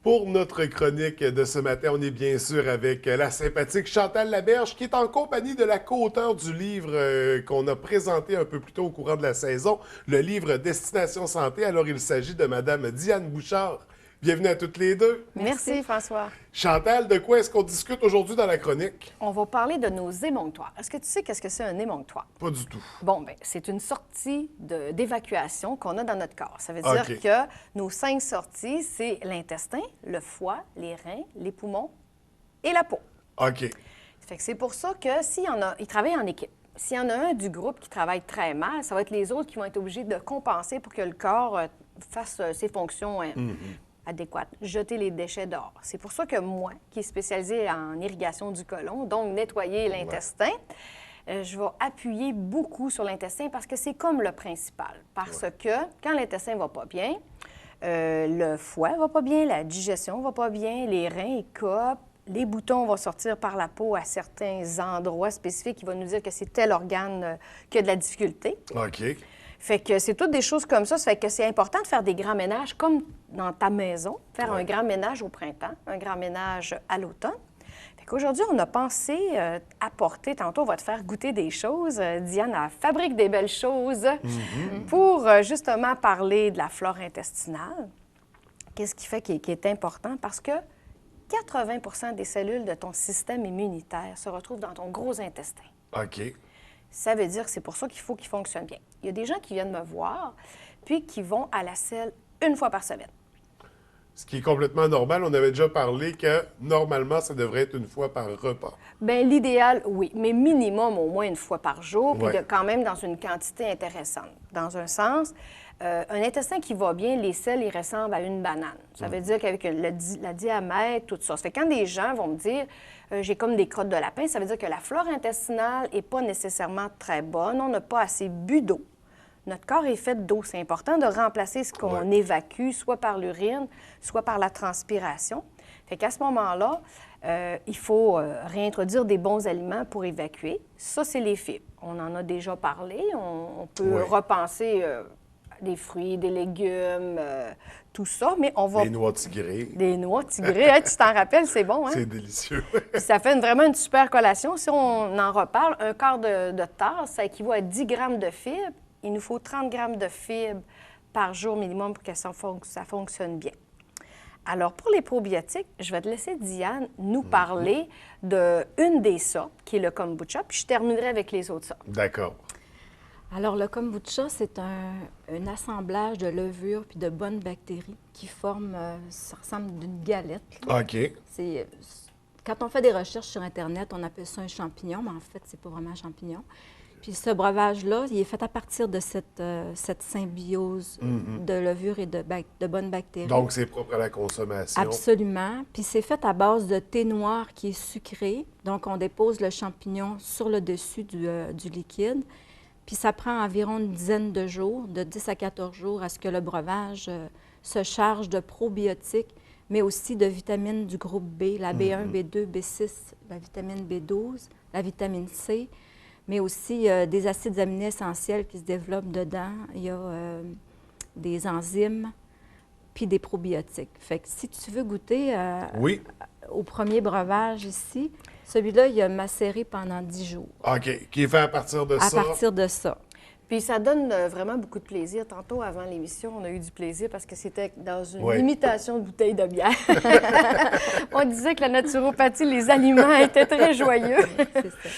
Pour notre chronique de ce matin, on est bien sûr avec la sympathique Chantal Laberge, qui est en compagnie de la co-auteure du livre qu'on a présenté un peu plus tôt au courant de la saison, le livre Destination Santé. Alors, il s'agit de Madame Diane Bouchard. Bienvenue à toutes les deux. Merci, François. Chantal, de quoi est-ce qu'on discute aujourd'hui dans la chronique? On va parler de nos émonctoires. Est-ce que tu sais qu'est-ce que c'est un émonctoire? Pas du tout. Bon, bien, c'est une sortie d'évacuation qu'on a dans notre corps. Ça veut dire que nos 5 sorties, c'est l'intestin, le foie, les reins, les poumons et la peau. OK. Fait que c'est pour ça que s'il y en a, ils travaillent en équipe. S'il y en a un du groupe qui travaille très mal, ça va être les autres qui vont être obligés de compenser pour que le corps fasse ses fonctions adéquates, jeter les déchets dehors. C'est pour ça que moi, qui est spécialisée en irrigation du côlon, donc nettoyer l'intestin, je vais appuyer beaucoup sur l'intestin parce que c'est comme le principal. Parce que quand l'intestin va pas bien, le foie va pas bien, la digestion va pas bien, les reins ils copent, les boutons vont sortir par la peau à certains endroits spécifiques qui vont nous dire que c'est tel organe qui a de la difficulté. OK. Fait que c'est toutes des choses comme ça. Ça fait que c'est important de faire des grands ménages comme dans ta maison, faire un grand ménage au printemps, un grand ménage à l'automne. Fait qu'aujourd'hui, on a pensé apporter, tantôt on va te faire goûter des choses. Diane elle fabrique des belles choses pour justement parler de la flore intestinale. Qu'est-ce qui fait qui est important? Parce que 80 des cellules de ton système immunitaire se retrouvent dans ton gros intestin. OK. Ça veut dire que c'est pour ça qu'il faut qu'il fonctionne bien. Il y a des gens qui viennent me voir, puis qui vont à la selle 1 fois par semaine. Ce qui est complètement normal. On avait déjà parlé que normalement, ça devrait être 1 fois par repas. Bien, l'idéal, oui, mais minimum au moins 1 fois par jour, puis quand même dans une quantité intéressante. Dans un sens, un intestin qui va bien, les selles, ils ressemblent à une banane. Ça veut dire qu'avec la diamètre, tout ça. Ça fait que quand des gens vont me dire j'ai comme des crottes de lapin, ça veut dire que la flore intestinale n'est pas nécessairement très bonne. On n'a pas assez bu d'eau. Notre corps est fait d'eau. C'est important de remplacer ce qu'on évacue, soit par l'urine, soit par la transpiration. Fait qu'à ce moment-là, il faut réintroduire des bons aliments pour évacuer. Ça, c'est les fibres. On en a déjà parlé. On peut repenser des fruits, des légumes, tout ça, mais on va... Des noix tigrées. Des noix tigrées, hein, tu t'en rappelles, c'est bon, hein? C'est délicieux. Puis ça fait vraiment une super collation. Si on en reparle, un quart de tasse, ça équivaut à 10 grammes de fibres. Il nous faut 30 grammes de fibres par jour minimum pour que ça fonctionne bien. Alors, pour les probiotiques, je vais te laisser, Diane, nous parler d'une des sortes, qui est le kombucha, puis je terminerai avec les autres sortes. D'accord. Alors, le kombucha, c'est un assemblage de levures puis de bonnes bactéries qui forment, ça ressemble d'une galette. Là. OK. Quand on fait des recherches sur Internet, on appelle ça un champignon, mais en fait, c'est pas vraiment un champignon. Puis ce breuvage-là, il est fait à partir de cette symbiose de levures et de bonnes bactéries. Donc, c'est propre à la consommation. Absolument. Puis c'est fait à base de thé noir qui est sucré. Donc, on dépose le champignon sur le dessus du liquide. Puis ça prend environ une dizaine de jours, de 10 à 14 jours, à ce que le breuvage se charge de probiotiques, mais aussi de vitamines du groupe B, la B1, B2, B6, la vitamine B12, la vitamine C, mais aussi des acides aminés essentiels qui se développent dedans. Il y a des enzymes, puis des probiotiques. Fait que si tu veux goûter au premier breuvage ici, celui-là, il a macéré pendant 10 jours. OK. Qui est fait à partir de ça? À partir de ça. Puis ça donne vraiment beaucoup de plaisir. Tantôt, avant l'émission, on a eu du plaisir parce que c'était dans une imitation de bouteille de bière. On disait que la naturopathie, les aliments étaient très joyeux. C'est ça.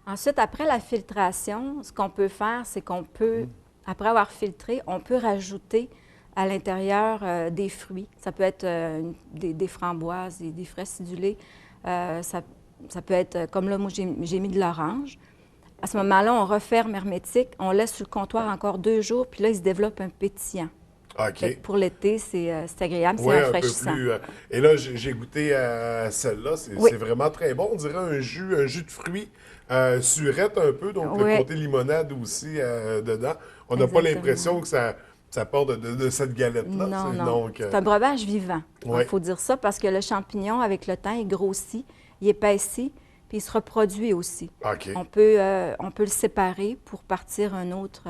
Ensuite, après la filtration, ce qu'on peut faire, c'est qu'on peut, après avoir filtré, on peut rajouter à l'intérieur des fruits. Ça peut être des framboises, des fraises acidulées. Ça peut être, comme là, moi, j'ai mis de l'orange. À ce moment-là, on referme hermétique, on laisse sur le comptoir encore 2 jours, puis là, il se développe un pétillant. OK. Pour l'été, c'est agréable, c'est rafraîchissant. Un peu plus, et là, j'ai goûté à celle-là. C'est vraiment très bon. On dirait un jus de fruits, surette un peu, donc le côté limonade aussi dedans. On n'a pas l'impression que ça part de cette galette-là. Non. C'est un breuvage vivant. Il faut dire ça parce que le champignon, avec le temps, il grossit, il épaissit, puis il se reproduit aussi. OK. On peut le séparer pour partir un autre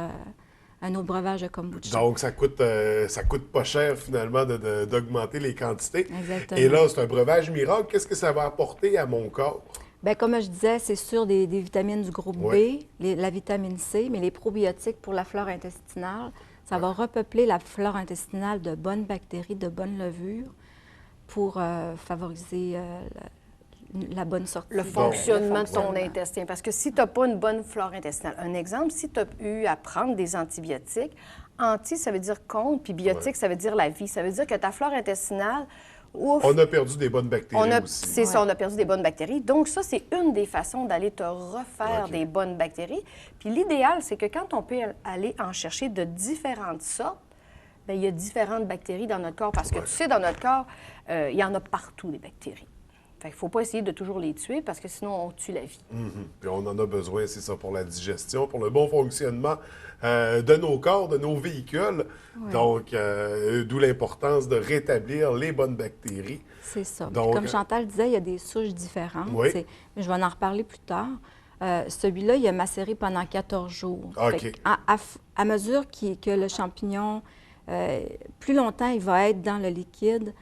un autre breuvage de kombucha. Donc, ça coûte pas cher, finalement, d'augmenter les quantités. Exactement. Et là, c'est un breuvage miracle. Qu'est-ce que ça va apporter à mon corps? Bien, comme je disais, c'est sûr des vitamines du groupe Ouais. B, la vitamine C, mais les probiotiques pour la flore intestinale, ça va repeupler la flore intestinale de bonnes bactéries, de bonnes levures pour favoriser la bonne sortie. Le fonctionnement de ton intestin. Parce que si tu n'as pas une bonne flore intestinale, un exemple, si tu as eu à prendre des antibiotiques, anti, ça veut dire contre, puis biotique, ça veut dire la vie. Ça veut dire que ta flore intestinale, ouf, On a perdu des bonnes bactéries aussi. c'est ça, on a perdu des bonnes bactéries. Donc ça, c'est une des façons d'aller te refaire OK. des bonnes bactéries. Puis l'idéal, c'est que quand on peut aller en chercher de différentes sortes, bien, il y a différentes bactéries dans notre corps. Parce que tu sais, dans notre corps, il y en a partout des bactéries. Fait qu'il ne faut pas essayer de toujours les tuer parce que sinon, on tue la vie. Puis on en a besoin, c'est ça, pour la digestion, pour le bon fonctionnement de nos corps, de nos véhicules. Donc, d'où l'importance de rétablir les bonnes bactéries. C'est ça. Puis Donc, comme Chantal disait, il y a des souches différentes. Oui. Mais je vais en reparler plus tard. Celui-là, il a macéré pendant 14 jours. OK. Fait à mesure que le champignon, plus longtemps il va être dans le liquide,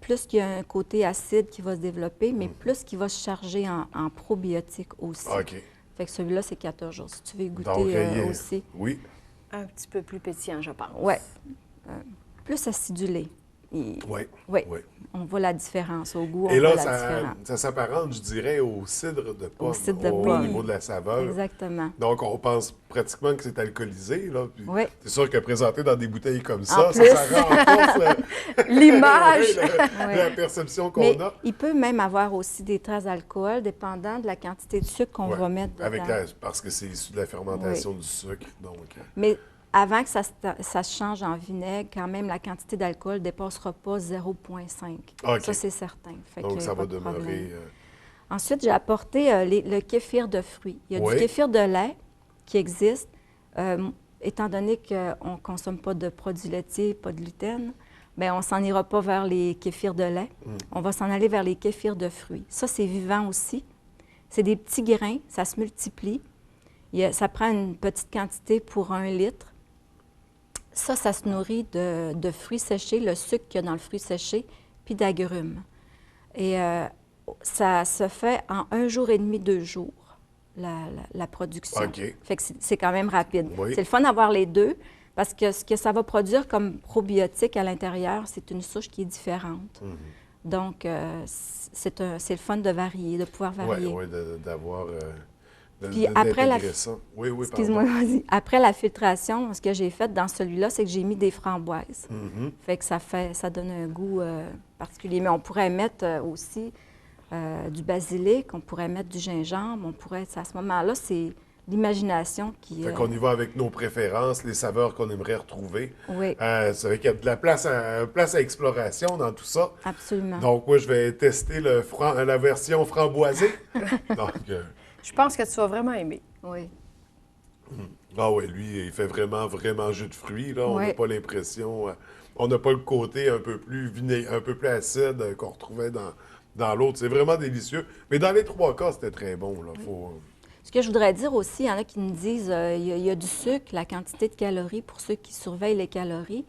plus qu'il y a un côté acide qui va se développer, mais plus qu'il va se charger en probiotiques aussi. OK. Fait que celui-là, c'est 14 jours. Si tu veux y goûter Donc, il est- aussi. Oui. Un petit peu plus pétillant, je pense. Oui. Plus acidulé. Oui. Oui. Oui. On voit la différence. Au goût, on Et là, voit la différence. ça s'apparente, je dirais, au cidre de pomme. cidre de Au pomme. niveau de la saveur. Exactement. Donc, on pense pratiquement que c'est alcoolisé. Là, puis Oui. c'est sûr que présenté dans des bouteilles comme ça, En ça plus. renforce L'image! la perception qu'on Mais a. il peut même avoir aussi des traces d'alcool, dépendant de la quantité de sucre qu'on Ouais. va mettre dedans. Parce que c'est issu de la fermentation du sucre. Donc, Mais avant que ça se change en vinaigre, quand même, la quantité d'alcool ne dépassera pas 0,5. OK. Ça, c'est certain. Fait donc que ça pas va de problème. demeurer. Ensuite, j'ai apporté le kéfir de fruits. Il y a Oui. du kéfir de lait qui existe. Étant donné qu'on ne consomme pas de produits laitiers, pas de gluten, bien, on ne s'en ira pas vers les kéfirs de lait. On va s'en aller vers les kéfirs de fruits. Ça, c'est vivant aussi. C'est des petits grains, ça se multiplie. Ça prend une petite quantité pour 1 litre. Ça se nourrit de fruits séchés, le sucre qu'il y a dans le fruit séché, puis d'agrumes. Et ça se fait en 1 jour et demi, 2 jours, la production. OK. Fait que c'est quand même rapide. Oui. C'est le fun d'avoir les deux, parce que ce que ça va produire comme probiotique à l'intérieur, c'est une souche qui est différente. Donc, c'est le fun de varier, de pouvoir varier. Oui, d'avoir. Puis après la- d'intégrer ça. Oui, oui, Excuse-moi, pardon. vas-y. Après la filtration, ce que j'ai fait dans celui-là, c'est que j'ai mis des framboises. Fait que ça donne un goût particulier. Mais on pourrait mettre aussi du basilic, on pourrait mettre du gingembre, on pourrait... À ce moment-là, c'est l'imagination qui... Fait qu'on y va avec nos préférences, les saveurs qu'on aimerait retrouver. Oui, C'est vrai qu'il y a de la place à exploration dans tout ça. absolument. Donc, moi, je vais tester la version framboisée. Donc, Je pense que tu vas vraiment aimer. Oui. ah oui, lui, il fait vraiment, vraiment jus de fruits. Là. On n'a Oui. pas l'impression... on n'a pas le côté un peu plus un peu plus acide qu'on retrouvait dans l'autre. C'est vraiment délicieux. Mais dans les 3 cas, c'était très bon. Là. Ce que je voudrais dire aussi, il y en a qui me disent il y a du sucre, la quantité de calories, pour ceux qui surveillent les calories.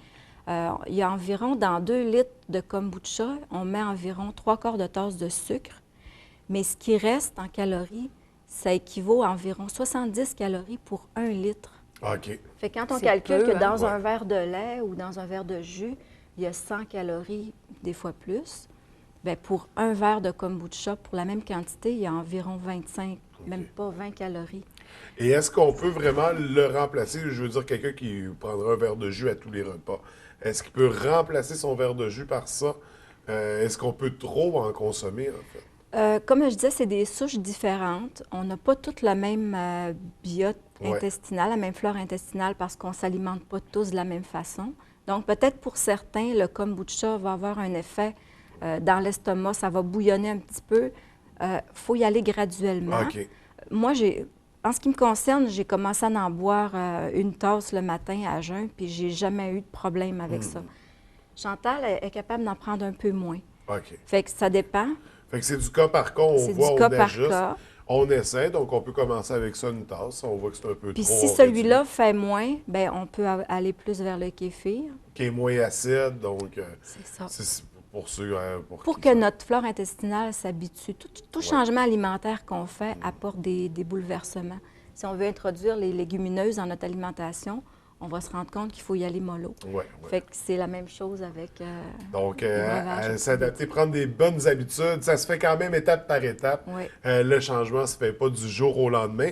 Il y a environ, dans 2 litres de kombucha, on met environ 3/4 de tasse de sucre. Mais ce qui reste en calories, ça équivaut à environ 70 calories pour 1 litre. OK. Fait que quand on C'est calcule peu, que dans Ouais. un verre de lait ou dans un verre de jus, il y a 100 calories, des fois plus, bien, pour un verre de kombucha, pour la même quantité, il y a environ 25, même pas 20 calories. Et est-ce qu'on peut vraiment le remplacer? Je veux dire, quelqu'un qui prendra un verre de jus à tous les repas, est-ce qu'il peut remplacer son verre de jus par ça? Est-ce qu'on peut trop en consommer, en fait? Comme je disais, c'est des souches différentes. On n'a pas toutes la même biote Ouais. intestinale, la même flore intestinale, parce qu'on ne s'alimente pas tous de la même façon. Donc, peut-être pour certains, le kombucha va avoir un effet dans l'estomac, ça va bouillonner un petit peu. Faut y aller graduellement. OK. Moi, en ce qui me concerne, j'ai commencé à en boire une tasse le matin à jeun, puis j'ai jamais eu de problème avec ça. Chantal est capable d'en prendre un peu moins. OK. Fait que ça dépend. Fait que c'est du cas par cas, on C'est du voit, cas on par ajuste. cas. On essaie, donc on peut commencer avec ça une tasse. On voit que c'est un peu Puis trop si celui-là fait moins, bien, on peut aller plus vers le kéfir. qui est moins acide, donc C'est ça. c'est pour ceux Pour qui que ça- notre flore intestinale s'habitue. Tout changement alimentaire qu'on fait apporte des bouleversements. Si on veut introduire les légumineuses dans notre alimentation, on va se rendre compte qu'il faut y aller mollo. Ouais. Fait que c'est la même chose avec Donc, les breuvages. s'adapter, prendre des bonnes habitudes, ça se fait quand même étape par étape. Oui. Le changement ne se fait pas du jour au lendemain.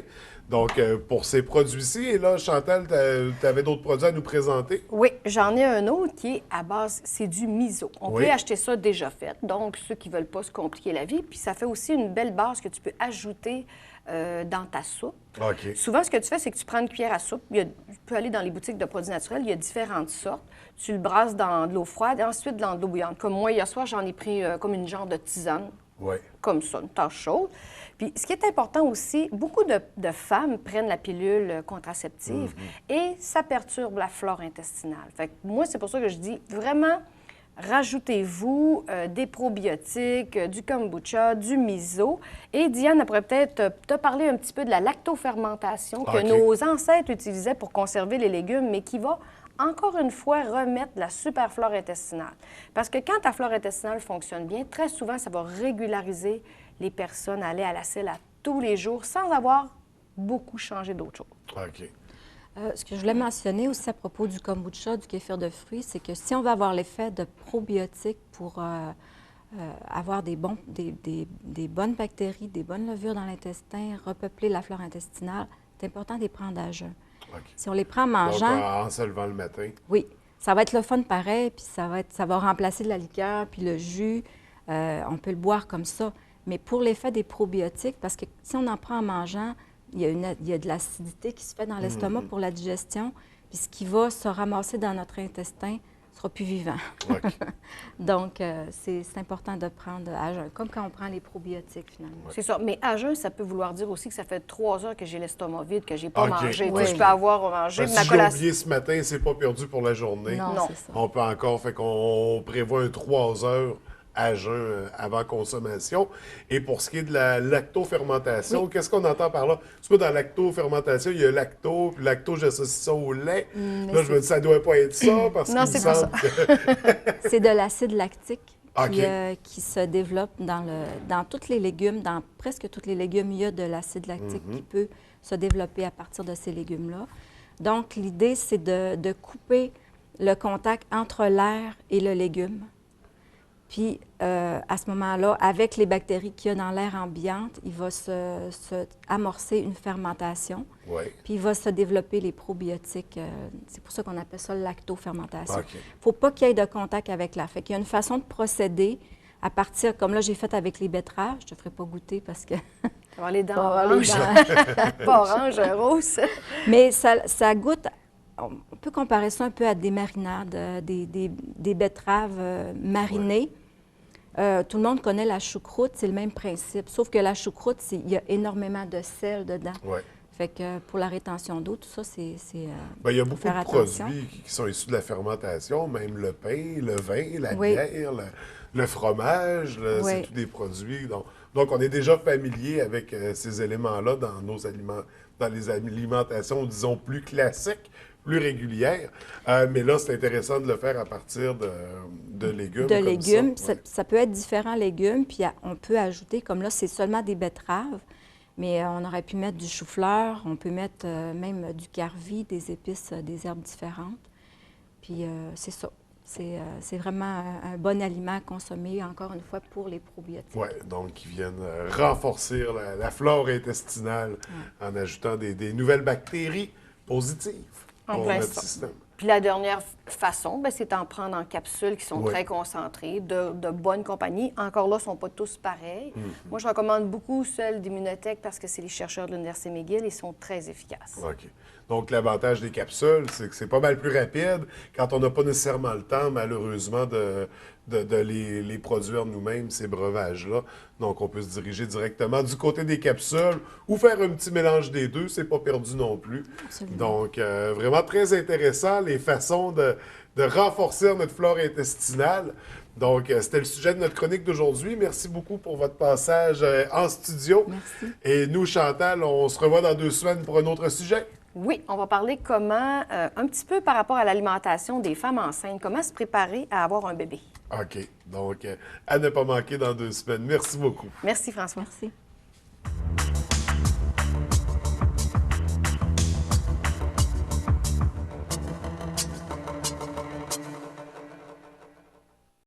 Donc, pour ces produits-ci, et là, Chantal, tu avais d'autres produits à nous présenter? Oui, j'en ai un autre qui est à base, c'est du miso. On Oui. peut acheter ça déjà fait, donc ceux qui ne veulent pas se compliquer la vie. Puis ça fait aussi une belle base que tu peux ajouter dans ta soupe. OK. Souvent, ce que tu fais, c'est que tu prends une cuillère à soupe. Tu peux aller dans les boutiques de produits naturels, il y a différentes sortes. Tu le brasses dans de l'eau froide et ensuite dans de l'eau bouillante. Comme moi, hier soir, j'en ai pris comme une genre de tisane, Oui. comme ça, une tasse chaude. Puis, ce qui est important aussi, beaucoup de femmes prennent la pilule contraceptive et ça perturbe la flore intestinale. Fait que moi, c'est pour ça que je dis vraiment, rajoutez-vous des probiotiques, du kombucha, du miso. Et Diane, elle pourrait peut-être te parler un petit peu de la lactofermentation que OK. nos ancêtres utilisaient pour conserver les légumes, mais qui va encore une fois, remettre la superflore intestinale. Parce que quand ta flore intestinale fonctionne bien, très souvent, ça va régulariser les personnes à aller à la selle à tous les jours sans avoir beaucoup changé d'autres choses. OK. Ce que je voulais mentionner aussi à propos du kombucha, du kéfir de fruits, c'est que si on veut avoir l'effet de probiotiques pour avoir des bonnes bactéries, des bonnes levures dans l'intestin, repeupler la flore intestinale, c'est important de les prendre à jeun. OK. Si on les prend en Donc, mangeant, en se levant le matin. oui, ça va être le fun pareil, puis ça va remplacer la liqueur, puis le jus. On peut le boire comme ça. Mais pour l'effet des probiotiques, parce que si on en prend en mangeant, il y a de l'acidité qui se fait dans l'estomac pour la digestion, puis ce qui va se ramasser dans notre intestin ne sera plus vivant. OK. Donc, c'est important de prendre à jeun, comme quand on prend les probiotiques, finalement. C'est ça. Mais à jeun, ça peut vouloir dire aussi que ça fait 3 heures que j'ai l'estomac vide, que j'ai pas OK. mangé. Oui. Je peux avoir mangé Parce que ma si j'ai collation. oublié ce matin, c'est pas perdu pour la journée. Non, Non. c'est ça. On peut encore, fait qu'on prévoit un 3 heures à jeun avant consommation. Et pour ce qui est de la lactofermentation, qu'est-ce qu'on entend par là? Tu vois, dans la lactofermentation, il y a lacto, puis lacto, j'associe ça au lait. Là, je me dis, ça doit pas être ça, parce Non, qu'il me c'est pas semble que... C'est de l'acide lactique OK. qui se développe dans tous les légumes, dans presque tous les légumes, il y a de l'acide lactique qui peut se développer à partir de ces légumes-là. Donc, l'idée, c'est de couper le contact entre l'air et le légume. Puis, à ce moment-là, avec les bactéries qu'il y a dans l'air ambiante, il va se amorcer une fermentation. Oui. Puis, il va se développer les probiotiques. C'est pour ça qu'on appelle ça lactofermentation. OK. Il ne faut pas qu'il y ait de contact avec l'air. Fait qu'il y a une façon de procéder à partir, comme là, j'ai fait avec les betteraves. Je ne te ferai pas goûter parce que... Avoir les dents Avoir les oranges. dents. Pas orange, rose. Mais ça goûte... On peut comparer ça un peu à des marinades, des betteraves marinées. Tout le monde connaît la choucroute, c'est le même principe. Sauf que la choucroute, il y a énormément de sel dedans. Oui. Fait que pour la rétention d'eau, tout ça, c'est Ben, il y a beaucoup faire de attention. produits qui sont issus de la fermentation, même le pain, le vin, la Oui. bière, le fromage, c'est Oui. tous des produits. Donc, on est déjà familier avec ces éléments-là dans nos aliments, dans les alimentations, disons, plus classiques, plus régulières. Mais là, c'est intéressant de le faire à partir de légumes. De comme légumes. ça. Ça peut être différents légumes, puis on peut ajouter, comme là, c'est seulement des betteraves, mais on aurait pu mettre du chou-fleur, on peut mettre même du carvi, des épices, des herbes différentes. Puis c'est ça. C'est vraiment un bon aliment à consommer, encore une fois, pour les probiotiques. Oui, donc qui viennent renforcer la flore intestinale en ajoutant des nouvelles bactéries positives En pour plein notre ça. système. Puis la dernière façon, bien, c'est d'en prendre en capsules qui sont Oui. très concentrées, de bonne compagnie. Encore là, ils ne sont pas tous pareils. Moi, je recommande beaucoup celles d'Immunotech parce que c'est les chercheurs de l'Université McGill et ils sont très efficaces. OK. Donc, l'avantage des capsules, c'est que c'est pas mal plus rapide quand on n'a pas nécessairement le temps, malheureusement, de les produire nous-mêmes, ces breuvages-là. Donc, on peut se diriger directement du côté des capsules ou faire un petit mélange des deux, c'est pas perdu non plus. Absolument. Donc, vraiment très intéressant, les façons de renforcer notre flore intestinale. Donc, c'était le sujet de notre chronique d'aujourd'hui. Merci beaucoup pour votre passage en studio. Merci. Et nous, Chantal, on se revoit dans 2 semaines pour un autre sujet. Oui, on va parler comment, un petit peu par rapport à l'alimentation des femmes enceintes, comment se préparer à avoir un bébé. OK. Donc, à ne pas manquer dans 2 semaines. Merci beaucoup. Merci, François. Merci.